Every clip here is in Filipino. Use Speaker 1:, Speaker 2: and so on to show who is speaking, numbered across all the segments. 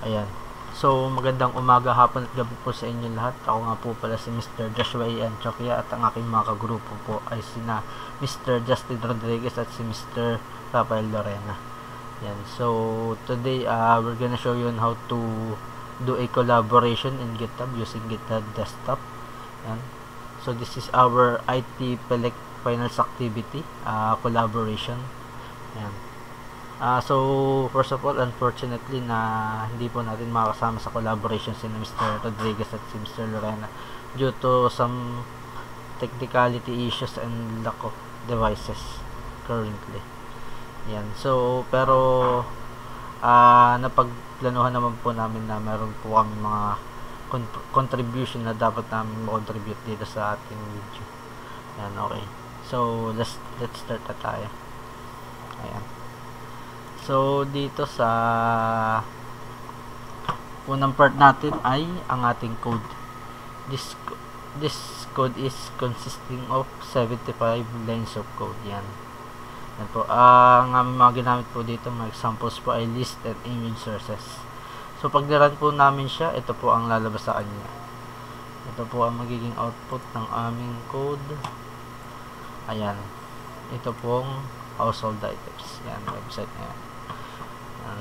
Speaker 1: Ayan. So, magandang umaga, hapon at gabi po sa inyo lahat. Ako nga po pala si Mr. Joshua Ian Chokia at ang aking mga kagrupo po ay sina Mr. Justin Rodriguez at si Mr. Rafael Lorena. Yan. So, today we're gonna show you on how to do a collaboration in GitHub using GitHub Desktop. Yan. So, this is our IT Pelec Finals activity, collaboration. Yan. So, first of all, unfortunately na hindi po natin makakasama sa collaboration si Mr. Rodriguez at si Mr. Lorena due to some technicality issues and lack of devices currently. Yan. So, pero napagplanuhan naman po namin na meron po kami mga contribution na dapat namin ma-contribute dito sa ating video. Yan, okay. So, let's start na tayo. Ayan. So, dito sa unang part natin ay ang ating code. This code is consisting of 75 lines of code. Yan. Yan po. Ang aming mga ginamit po dito, mga examples po ay list and image sources. So, pag nirun po namin siya, ito po ang lalabas sa kanya. Ito po ang magiging output ng aming code. Ayan. Ito pong household items. Yan, website na yan.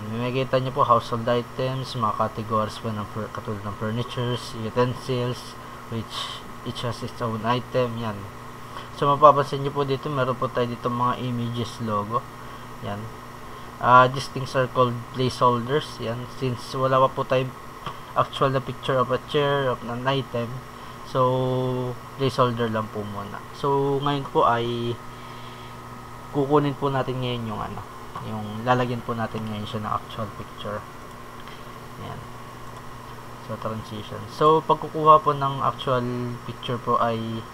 Speaker 1: May makikita nyo po household items, mga categories po ng katulad ng furnitures, utensils, which each has its own item. Yan. So, mapapansin nyo po dito, meron po tayo dito mga images logo. Yan. These things are called placeholders. Yan. Since wala pa po tayo actual na picture of a chair, of an item, so, placeholder lang po muna. So, ngayon po ay kukunin po natin ngayon yung lalagyan po natin ngayon siya ng actual picture. Yan. So, transition. So, pagkukuha po ng actual picture po ay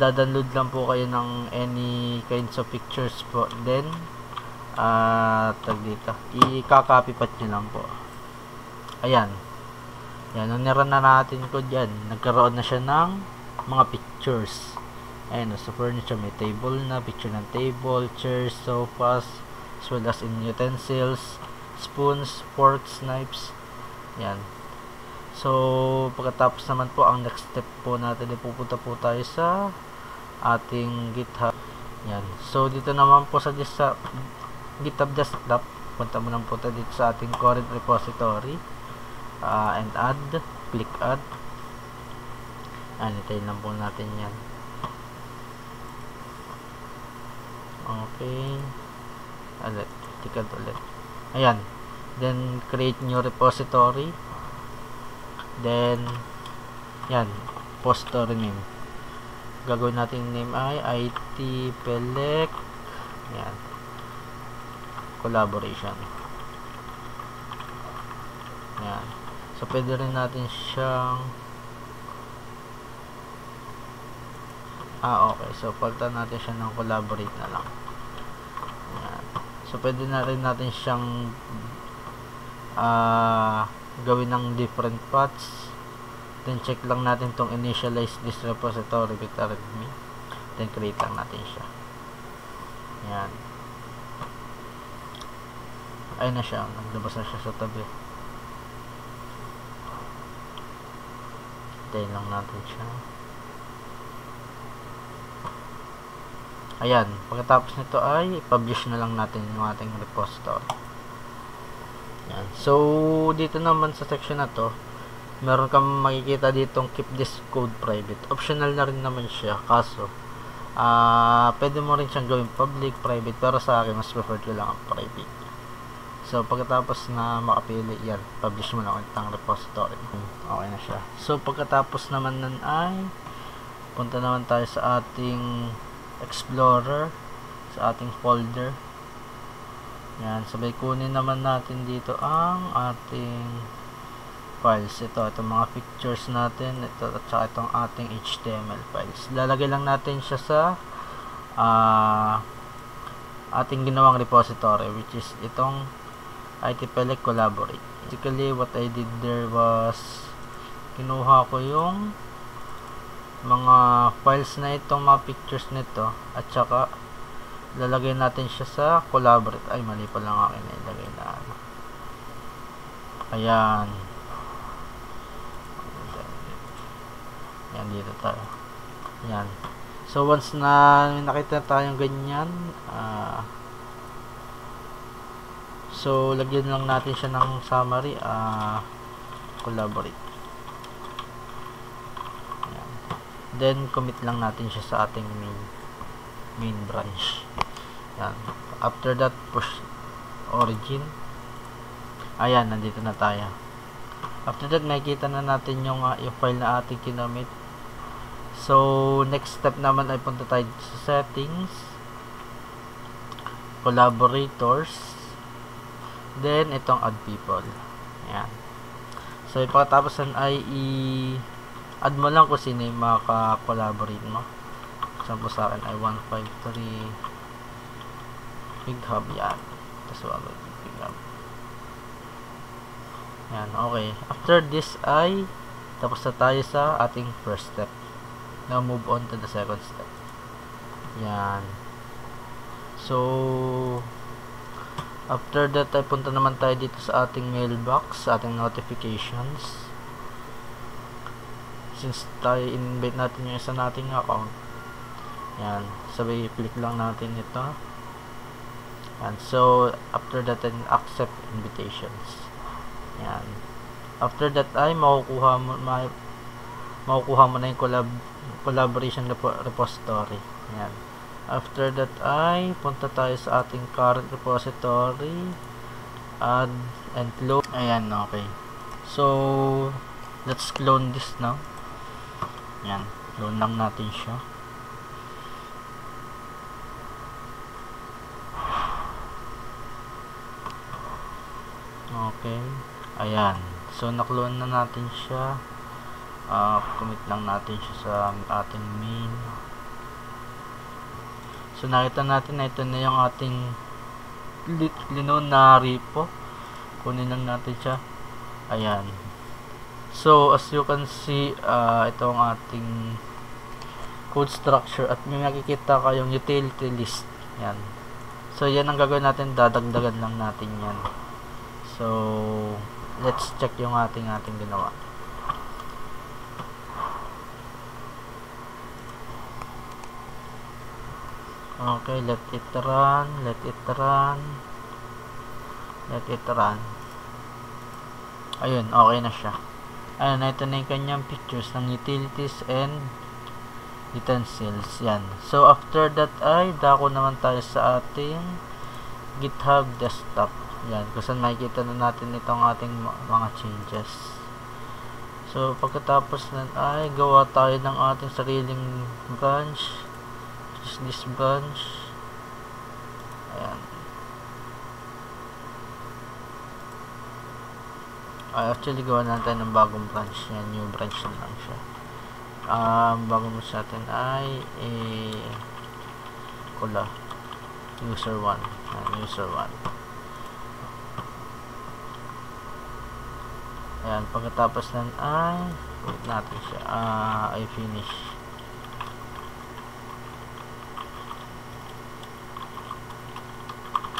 Speaker 1: dadownload lang po kayo ng any kinds of pictures po. Then, tag dito, i-copy pat nyo lang po. Ayan. Yan. Nung nirun na natin ko dyan, nagkaroon na siya ng mga pictures. Ayan, sa furniture may table na, picture ng table, chairs, sofas, as well as in utensils, spoons, forks, knives. Yan. So, pagkatapos naman po, ang next step po natin ay pupunta po tayo sa ating GitHub. Yan. So, dito naman po sa GitHub Desktop, punta mo naman po tayo dito sa ating current repository, and add, click add. Anitayin lang po natin yan. Okay. Tikad ulit. Ayan. Then, create new repository. Then, yan. Repository name. Gagawin natin name ay IT Pelec. Yan. Collaboration. Yan. So, pwede rin natin siyang okay. So, palitan natin siya ng collaborate na lang. Yan. So, pwede na rin natin siyang gawin ng different paths. Then, check lang natin tong initialize this repository with readme. Then, create lang natin siya. Yan. Ayun na siya. Naglabas na siya sa tabi. Hintayin lang natin siya. Ayan, pagkatapos nito ay publish na lang natin yung ating repository. Ayan. So, dito naman sa section na to, meron kang makikita ditong keep this code private. Optional na rin naman siya, kaso pwede mo rin siyang gawin public, private, pero sa akin mas preferred ko lang ang private. So, pagkatapos na makapili, yan, publish mo na ulit ang repository. Okay na siya. So, pagkatapos naman nun ay punta naman tayo sa ating Explorer, sa ating folder. Yan, sabay kunin naman natin dito ang ating files. Itong mga pictures natin, ito at saka itong ating HTML files. Lalagay lang natin siya sa ating ginawang repository, which is itong IT Pelec Collaborate. Basically, what I did there was kinuha ko yung mga files na itong mga pictures nito at saka lalagay natin siya sa collaborate. Ay, mali pa lang akin na ilagay na Ayan. Ayan, dito tayo. Ayan. So, once na nakita tayong ganyan, so, lagyan lang natin siya ng summary, collaborate. Ayan. Then, commit lang natin siya sa ating main branch. Ayan. After that, push origin. Ayan, nandito na tayo. After that, makikita na natin yung file na ating kinomit. So, next step naman ay punta tayo sa settings, collaborators, then itong add people. Ayan. So, pagkatapos ay i-add mo lang kung sino yung maka-collaborate mo. Example sa akin ay 153 GitHub. Yan. Tapos GitHub. Yan. Okay. After this ay tapos na tayo sa ating first step. Now, move on to the second step. Yan. So, after that, ay punta naman tayo dito sa ating mailbox, sa ating notifications. Since tayo invite natin yung isa nating account. Yan. Sabay, click lang natin ito. Yan. So, after that, then accept invitations. Yan. After that, ay makukuha mo na yung collaboration repository. Ayan. After that ay punta tayo sa ating current repository, add and clone. Ayan, okay. So, let's clone this now. Ayan, clone lang natin siya. Okay. Ayan. So, na-clone na natin siya. Commit lang natin siya sa ating main. So, nakita natin na ito na yung ating linon na repo. Kunin lang natin siya. Ayan. So, as you can see, ito ang ating code structure at may makikita kayong utility list. Ayan. So, yan ang gagawin natin. Dadagdagan lang natin yan. So, let's check yung ating ginawa. Okay, let it run. Ayun, okay na siya. Ayun, ito na yung kanyang pictures ng utilities and utensils. Yan. So, after that ay, dako naman tayo sa ating GitHub desktop. Yan, kung saan makikita na natin itong ating mga changes. So, pagkatapos nun ay, gawa tayo ng ating sariling branch. This branch. Ayan. Actually, gawa na tayo ng bagong branch. Yan, new branch na lang siya. Bagong branch natin ay user 1. User 1. Ayan, pagkatapos nun ay wait natin siya. I finish.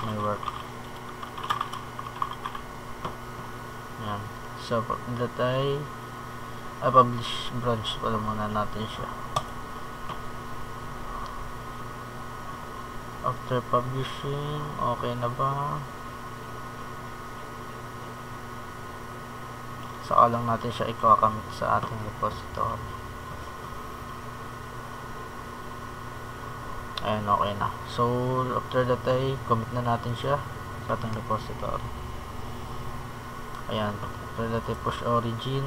Speaker 1: My work. Yan. So, that ay publish branch pala muna natin siya. After publishing, okay na ba? Saka lang natin siya ikakamit sa ating repository. Ayan, okay na. So, after that ay commit na natin siya sa ating repository. Ayan, after that ay push origin.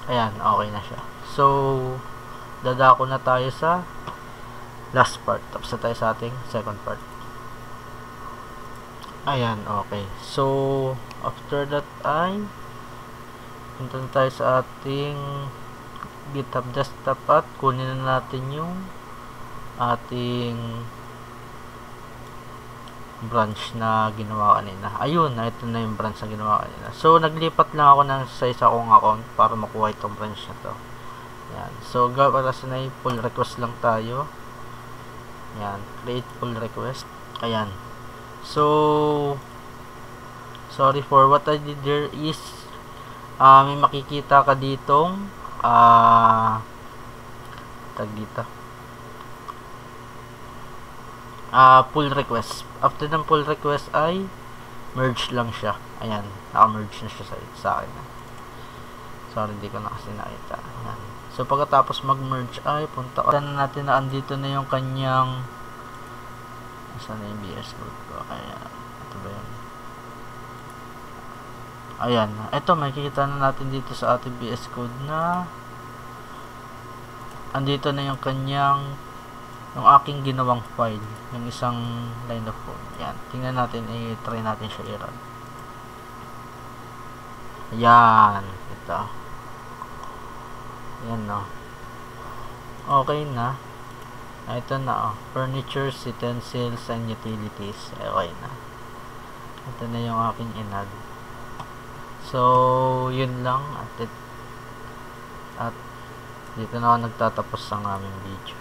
Speaker 1: Ayan, okay na siya. So, dadako na tayo sa last part. Tapos na tayo sa ating second part. Ayan, okay. So, after that ay punta na tayo sa ating GitHub desktop at kunin na natin yung ating branch na ginawa kanina. Ayun, ito na yung branch na ginawa kanina. So, naglipat lang ako ng sa isa kong account para makuha itong branch na to. Yan. So, para sa na pull request lang tayo. Yan. Create pull request. Ayan. So, sorry for what I did there is, may makikita ka ditong, tag dito. Pull request. After ng pull request ay merge lang siya. Ayan, naka-merge na siya sa akin. Sorry, hindi ko na kasi nakita. Ayan. So, pagkatapos mag-merge ay punta ko. Saan natin na andito na yung kanyang, saan na yung VS Code ko? Ayan. Ito ba yun? Ayan. Ito, makikita na natin dito sa ating VS Code na andito na yung kanyang, yung aking ginawang file, yung isang line of code. Yan, tingnan natin, i-try natin siya i-run. Yan, ito. Yan, no. Okay na. Ito na, furniture, utensils, and utilities. Okay na. Ito na yung aking inad. So, yun lang. At dito na ako nagtatapos ang aming video.